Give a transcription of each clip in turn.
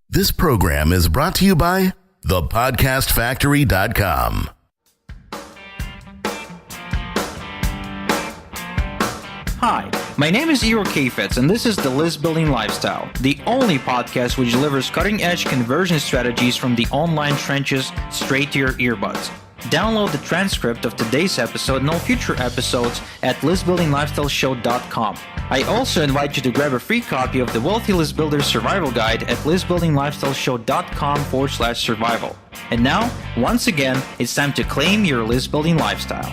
This program is brought to you by thepodcastfactory.com. Hi, my name is Igor Kheifets, and this is the List Building Lifestyle, the only podcast which delivers cutting-edge conversion strategies from the online trenches straight to your earbuds. Download the transcript of today's episode and all future episodes at listbuildinglifestyleshow.com. I also invite you to grab a free copy of the Wealthy List Builder Survival Guide at listbuildinglifestyleshow.com/survival. And now, once again, it's time to claim your list building lifestyle.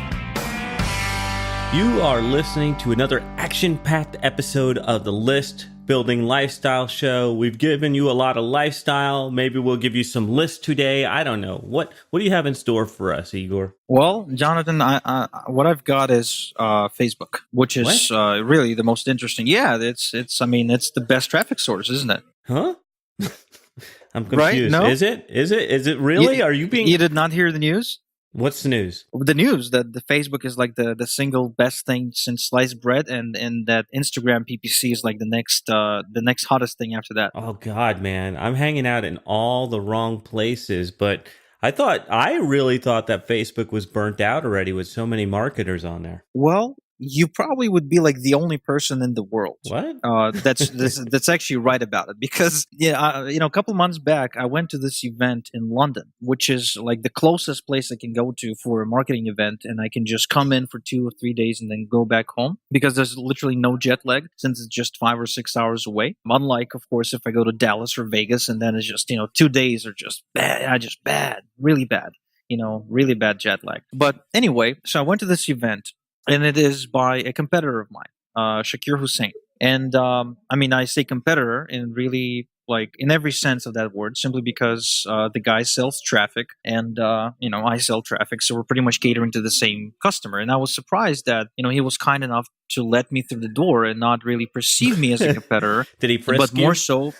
You are listening to another action-packed episode of the List Building Lifestyle Show. We've given you a lot of lifestyle. Maybe we'll give you some lists today. I don't know. What do you have in store for us, Igor? Well, Jonathan, what I've got is Facebook, which is really the most interesting. Yeah, it's the best traffic source, isn't it? Huh? I'm confused. Right? No? Is it really? Are you being... You did not hear the news? What's the news? The news that the Facebook is like the single best thing since sliced bread, and that Instagram PPC is like the next hottest thing after that. Oh God, man, I'm hanging out in all the wrong places. But I really thought that Facebook was burnt out already with so many marketers on there. Well, you probably would be like the only person in the world. What? That's actually right about it, because a couple of months back I went to this event in London, which is like the closest place I can go to for a marketing event, and I can just come in for 2 or 3 days and then go back home because there's literally no jet lag since it's just 5 or 6 hours away. Unlike, of course, if I go to Dallas or Vegas and then it's just 2 days are just bad, really bad, really bad jet lag. But anyway, so I went to this event. And it is by a competitor of mine, Shakir Hussain. And I say competitor in really like in every sense of that word, simply because the guy sells traffic and, I sell traffic. So we're pretty much catering to the same customer. And I was surprised that, he was kind enough to let me through the door and not really perceive me as a competitor. Did he frisk But you? more so,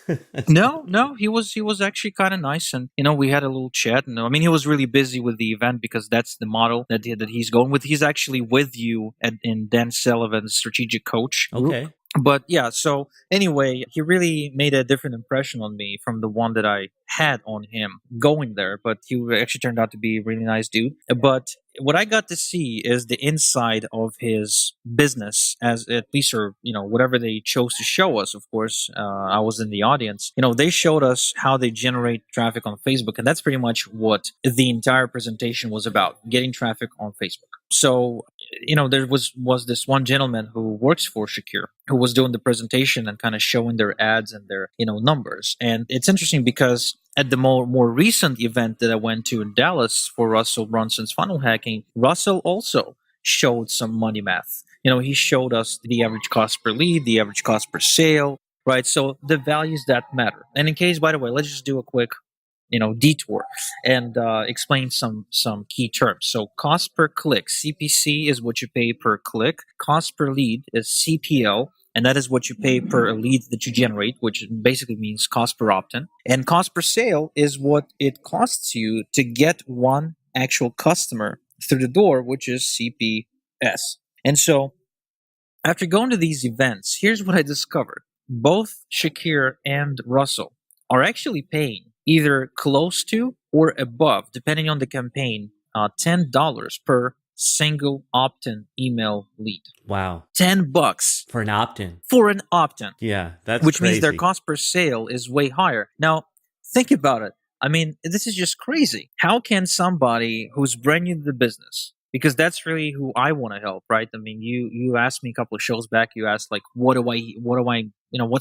no, he was actually kind of nice. And, we had a little chat. And he was really busy with the event because that's the model that he's going with. He's actually with you in Dan Sullivan's strategic coach group. Okay. But yeah, so anyway, he really made a different impression on me from the one that I had on him going there. But he actually turned out to be a really nice dude. But what I got to see is the inside of his business, as at least, or whatever they chose to show us. Of course, I was in the audience. They showed us how they generate traffic on Facebook, and that's pretty much what the entire presentation was about: getting traffic on Facebook. So, there was this one gentleman who works for Shakir who was doing the presentation and kind of showing their ads and their, numbers. And it's interesting because at the more recent event that I went to in Dallas for Russell Brunson's funnel hacking, Russell also showed some money math. He showed us the average cost per lead, the average cost per sale, right? So the values that matter. And in case, by the way, let's just do a quick detour and explain some key terms. So cost per click, CPC, is what you pay per click. Cost per lead is CPL, and that is what you pay per lead that you generate, which basically means cost per opt-in. And cost per sale is what it costs you to get one actual customer through the door, which is CPS. And so after going to these events, here's what I discovered. Both Shakir and Russell are actually paying either close to or above, depending on the campaign, $10 per single opt-in email lead. Wow. $10 for an opt-in. For an opt-in. Yeah, that's which crazy. Means their cost per sale is way higher. Now, think about it. This is just crazy. How can somebody who's brand new to the business, because that's really who I want to help, right? You asked me a couple of shows back, you asked like, what's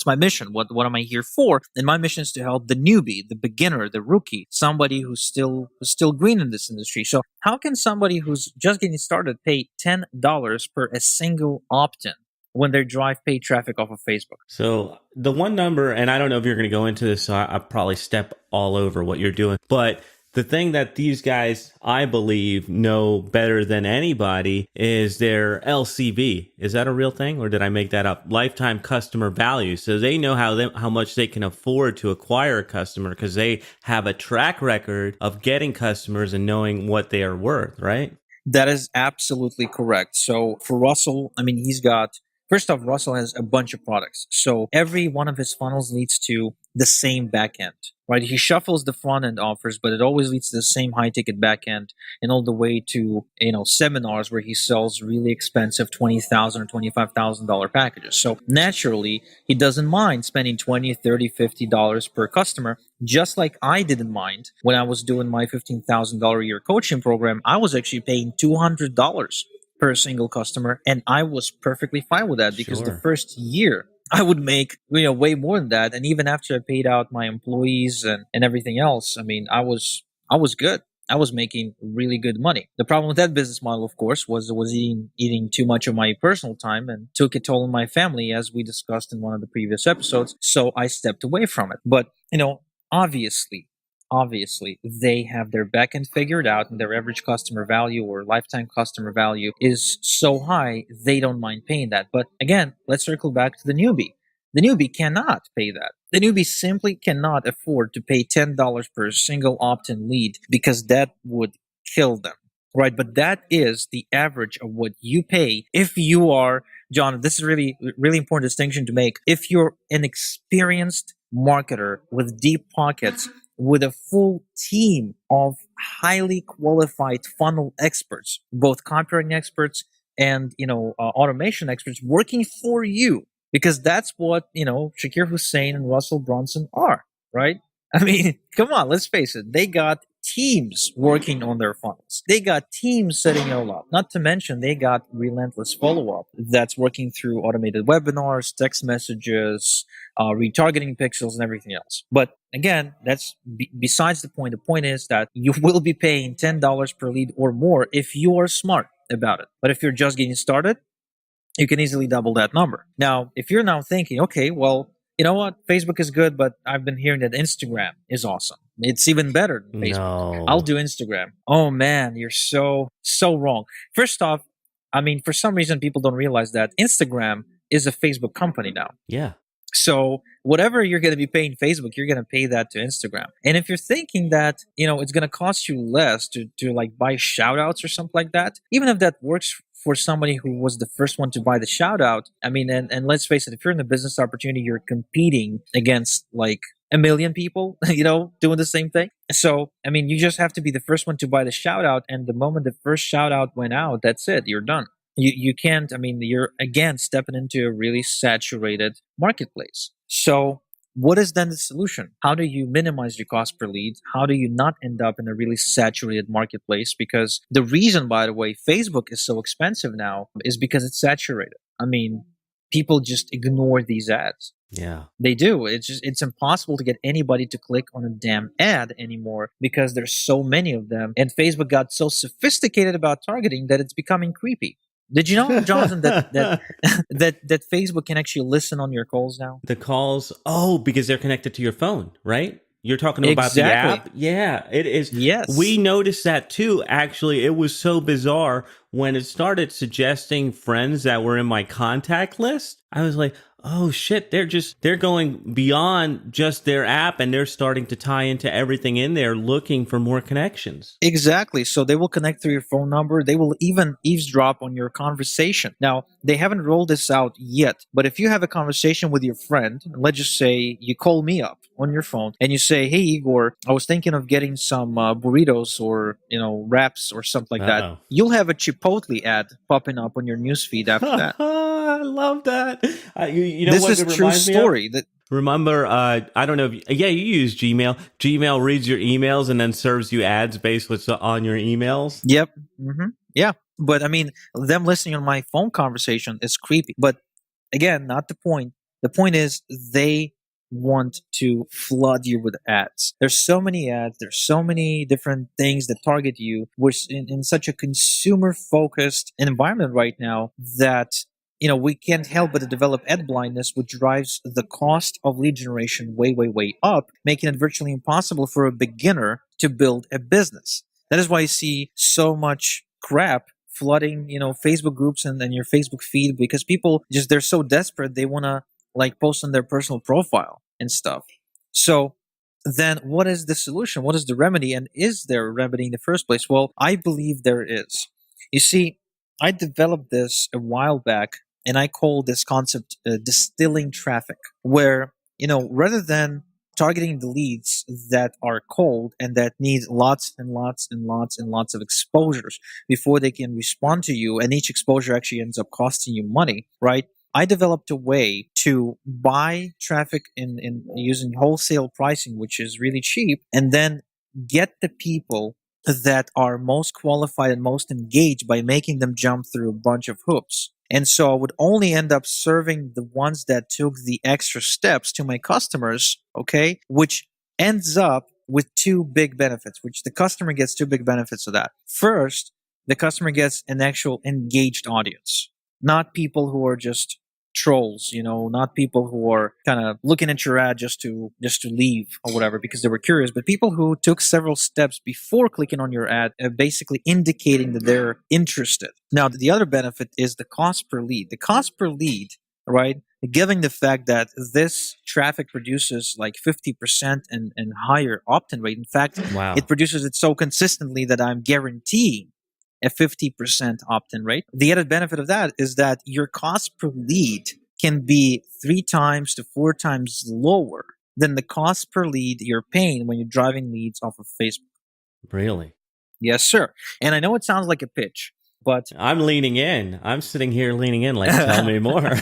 my mission? What am I here for? And my mission is to help the newbie, the beginner, the rookie, somebody who's still green in this industry. So how can somebody who's just getting started pay $10 per a single opt-in when they drive paid traffic off of Facebook? So the one number, and I don't know if you're going to go into this, so I'll probably step all over what you're doing, but the thing that these guys, I believe, know better than anybody is their LCV. Is that a real thing, or did I make that up? Lifetime customer value. So they know how much they can afford to acquire a customer because they have a track record of getting customers and knowing what they are worth, right? That is absolutely correct. So for Russell, he's got First off, Russell has a bunch of products. So every one of his funnels leads to the same backend, right? He shuffles the front end offers, but it always leads to the same high ticket backend and all the way to, seminars where he sells really expensive $20,000 or $25,000 packages. So naturally, he doesn't mind spending $20, $30, $50 per customer, just like I didn't mind when I was doing my $15,000 a year coaching program. I was actually paying $200 per single customer, and I was perfectly fine with that because the Sure. first year I would make way more than that, and even after I paid out my employees and everything else, I mean, I was good. I was making really good money. The problem with that business model, of course, was it was eating too much of my personal time and took a toll on my family, as we discussed in one of the previous episodes. So I stepped away from it. But obviously, they have their backend figured out, and their average customer value or lifetime customer value is so high they don't mind paying that. But again, let's circle back to the newbie. The newbie cannot pay that. The newbie simply cannot afford to pay $10 per single opt-in lead because that would kill them. Right, but that is the average of what you pay if you are, John, this is really, really important distinction to make. If you're an experienced marketer with deep pockets, with a full team of highly qualified funnel experts, both copywriting experts and automation experts working for you, because that's what Shakir Hussein and Russell Brunson are, right? I mean, come on, let's face it. They got teams working on their funnels. They got teams setting it all up. Not to mention, they got relentless follow-up that's working through automated webinars, text messages, retargeting pixels, and everything else. But again, that's besides the point. The point is that you will be paying $10 per lead or more if you are smart about it. But if you're just getting started, you can easily double that number. Now, if you're now thinking, okay, well, you know what? Facebook is good, but I've been hearing that Instagram is awesome. It's even better than Facebook. No. I'll do Instagram. Oh man, you're so wrong. First off, I mean, for some reason, people don't realize that Instagram is a Facebook company now. Yeah. So whatever you're going to be paying Facebook, you're going to pay that to Instagram. And if you're thinking that, it's going to cost you less to like buy shout outs or something like that, even if that works for somebody who was the first one to buy the shout out, I mean, and let's face it, if you're in a business opportunity, you're competing against like a million people, doing the same thing. So, I mean, you just have to be the first one to buy the shout out. And the moment the first shout out went out, that's it, you're done. You can't, I mean, you're again stepping into a really saturated marketplace. So what is then the solution? How do you minimize your cost per lead? How do you not end up in a really saturated marketplace? Because the reason, by the way, Facebook is so expensive now is because it's saturated. I mean, people just ignore these ads. Yeah. They do. It's impossible to get anybody to click on a damn ad anymore because there's so many of them. And Facebook got so sophisticated about targeting that it's becoming creepy. Did you know, Jonathan, that Facebook can actually listen on your calls now? The calls, because they're connected to your phone, right? You're talking about the Exactly. app? Yeah, it is. Yes. We noticed that too, actually. It was so bizarre when it started suggesting friends that were in my contact list. I was like, oh shit, they're going beyond just their app and they're starting to tie into everything in there looking for more connections. Exactly. So they will connect through your phone number. They will even eavesdrop on your conversation. Now, they haven't rolled this out yet, but if you have a conversation with your friend, let's just say you call me up on your phone and you say, hey, Igor, I was thinking of getting some burritos or, wraps or something like that. You'll have a Chipotle ad popping up on your newsfeed after that. I love that. You know this what is it true reminds me story. of? Remember, I don't know if you use Gmail. Gmail reads your emails and then serves you ads based on your emails. Yep. Mm-hmm. Yeah. But I mean, them listening on my phone conversation is creepy. But again, not the point. The point is they want to flood you with ads. There's so many ads. There's so many different things that target you. We're in such a consumer-focused environment right now that we can't help but to develop ad blindness, which drives the cost of lead generation way, way, way up, making it virtually impossible for a beginner to build a business. That is why you see so much crap flooding, Facebook groups and your Facebook feed, because people they're so desperate, they want to like post on their personal profile and stuff. So then what is the solution? What is the remedy? And is there a remedy in the first place? Well, I believe there is. You see, I developed this a while back and I call this concept distilling traffic, where, rather than targeting the leads that are cold and that need lots and lots and lots and lots of exposures before they can respond to you, and each exposure actually ends up costing you money, right? I developed a way to buy traffic in using wholesale pricing, which is really cheap, and then get the people that are most qualified and most engaged by making them jump through a bunch of hoops. And so I would only end up serving the ones that took the extra steps to my customers, okay, which ends up with two big benefits, which the customer gets two big benefits of that. First, the customer gets an actual engaged audience, not people who are just trolls, not people who are kind of looking at your ad just to leave or whatever because they were curious, but people who took several steps before clicking on your ad, basically indicating that they're interested. Now, the other benefit is the cost per lead. The cost per lead, right? Given the fact that this traffic produces like 50% and higher opt-in rate. In fact, Wow. It produces it so consistently that I'm guaranteeing a 50% opt-in rate. The added benefit of that is that your cost per lead can be 3 times to 4 times lower than the cost per lead you're paying when you're driving leads off of Facebook. Really? Yes, sir. And I know it sounds like a pitch, but I'm leaning in. I'm sitting here leaning in like, tell me more.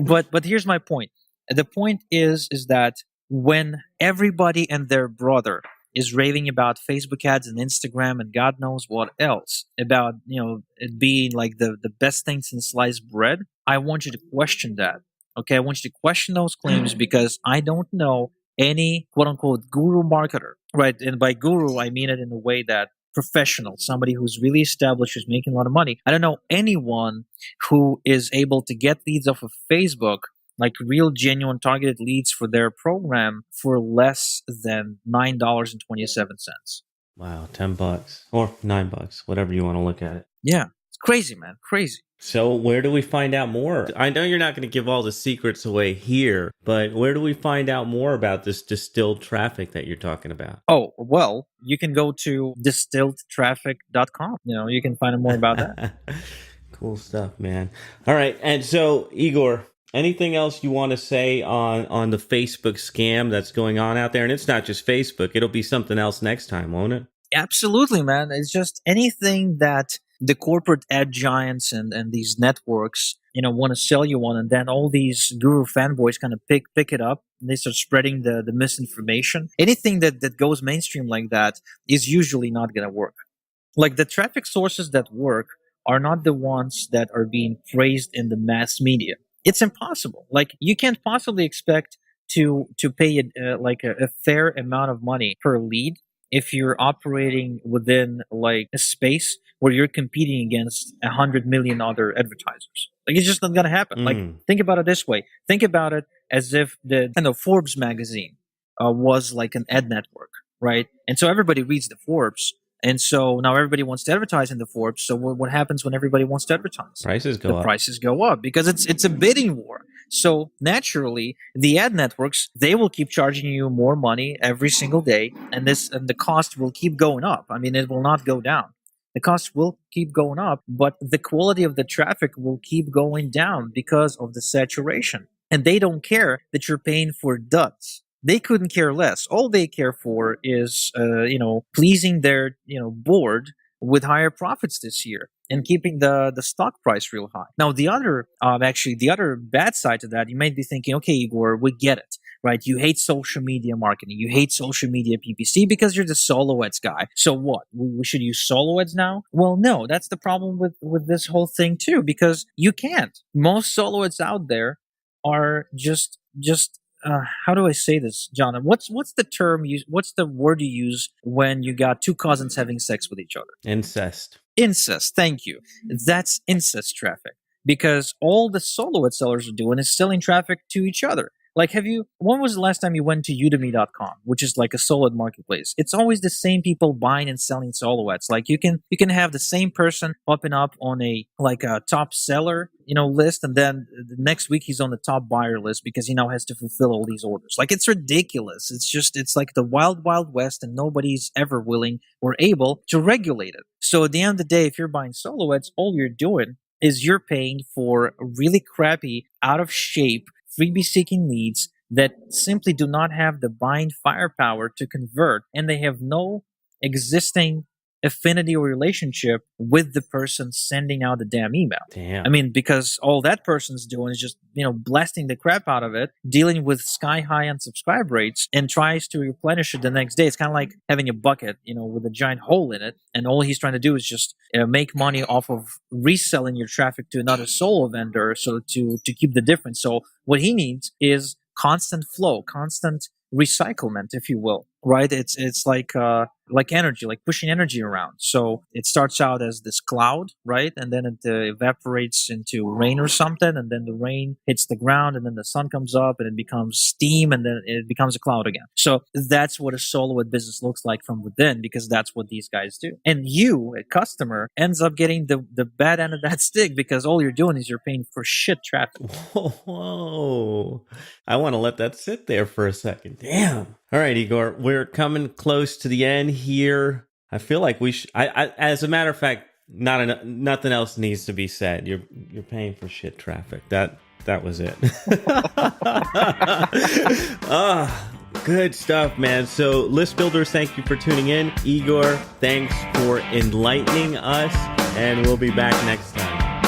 but here's my point. The point is that when everybody and their brother is raving about Facebook ads and Instagram and God knows what else, about it being like the best thing since sliced bread, I want you to question that. Okay, I want you to question those claims because I don't know any quote unquote guru marketer, right? And by guru, I mean it in a way that professional, somebody who's really established, who's making a lot of money. I don't know anyone who is able to get leads off of Facebook, like real genuine targeted leads for their program, for less than $9.27. Wow, $10 or $9, whatever you want to look at it. Yeah, it's crazy, man, crazy. So where do we find out more? I know you're not going to give all the secrets away here, but where do we find out more about this distilled traffic that you're talking about? Oh, well, you can go to distilledtraffic.com. You can find out more about that. Cool stuff, man. All right. And so, Igor, anything else you want to say on the Facebook scam that's going on out there? And it's not just Facebook. It'll be something else next time, won't it? Absolutely, man. It's just anything that the corporate ad giants and these networks, want to sell you on, and then all these guru fanboys kind of pick it up and they start spreading the misinformation. Anything that goes mainstream like that is usually not going to work. Like the traffic sources that work are not the ones that are being praised in the mass media. It's impossible. Like you can't possibly expect to pay a fair amount of money per lead if you're operating within like a space where you're competing against 100 million other advertisers. Like it's just not gonna happen. Like think about it this way. Think about it as if the Forbes magazine was like an ad network, right? And so everybody reads the Forbes. And so now everybody wants to advertise in the Forbes. So what happens when everybody wants to advertise? Prices go up. Prices go up because it's a bidding war. So naturally, the ad networks, they will keep charging you more money every single day, and the cost will keep going up. I mean, it will not go down. The cost will keep going up, but the quality of the traffic will keep going down because of the saturation. And they don't care that you're paying for duds. They couldn't care less. All they care for is, pleasing their, board with higher profits this year and keeping the stock price real high. Now, the other bad side to that, you might be thinking, okay, Igor, we get it, right? You hate social media marketing. You hate social media PPC because you're the solo ads guy. So what? We should use solo ads now? Well, no, that's the problem with this whole thing too, because you can't. Most solo ads out there are just how do I say this, John? What's the term what's the word you use when you got two cousins having sex with each other? Incest. Incest, thank you. That's incest traffic. Because all the solo ad sellers are doing is selling traffic to each other. Like, when was the last time you went to udemy.com, which is like a solo ad marketplace? It's always the same people buying and selling solo ads. Like you can have the same person popping up on a top seller, list. And then the next week he's on the top buyer list because he now has to fulfill all these orders. Like it's ridiculous. It's like the wild, wild west, and nobody's ever willing or able to regulate it. So at the end of the day, if you're buying solo ads, all you're doing is you're paying for really crappy, out of shape, freebie seeking leads that simply do not have the buying firepower to convert, and they have no existing affinity or relationship with the person sending out the damn email. Damn. I mean, because all that person's doing is just, blasting the crap out of it, dealing with sky high unsubscribe rates, and tries to replenish it the next day. It's kind of like having a bucket, with a giant hole in it, and all he's trying to do is just make money off of reselling your traffic to another solo vendor, so to keep the difference. So what he needs is constant flow, constant recyclement, if you will, right? It's like energy, like pushing energy around. So it starts out as this cloud, right? And then it evaporates into rain or something, and then the rain hits the ground, and then the sun comes up, and it becomes steam, and then it becomes a cloud again. So that's what a soloist business looks like from within, because that's what these guys do. And you, a customer, ends up getting the bad end of that stick, because all you're doing is you're paying for shit traffic. Whoa. I want to let that sit there for a second. Damn. All right, Igor, we're coming close to the end here. I feel like we should. As a matter of fact, nothing else needs to be said. You're paying for shit traffic. That was it. Good stuff, man. So, list builders, thank you for tuning in. Igor, thanks for enlightening us, and we'll be back next time.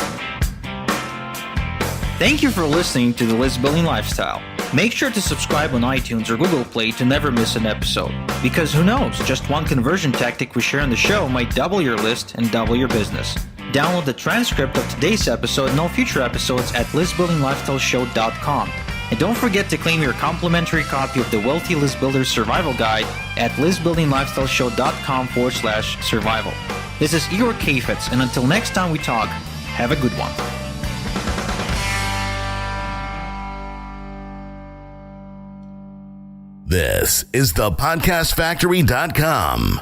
Thank you for listening to the List Building Lifestyle. Make sure to subscribe on iTunes or Google Play to never miss an episode. Because who knows, just one conversion tactic we share on the show might double your list and double your business. Download the transcript of today's episode and all future episodes at listbuildinglifestyleshow.com. And don't forget to claim your complimentary copy of the Wealthy List Builder Survival Guide at listbuildinglifestyleshow.com/survival. This is Igor Kheifets, and until next time we talk, have a good one. This is the podcastfactory.com.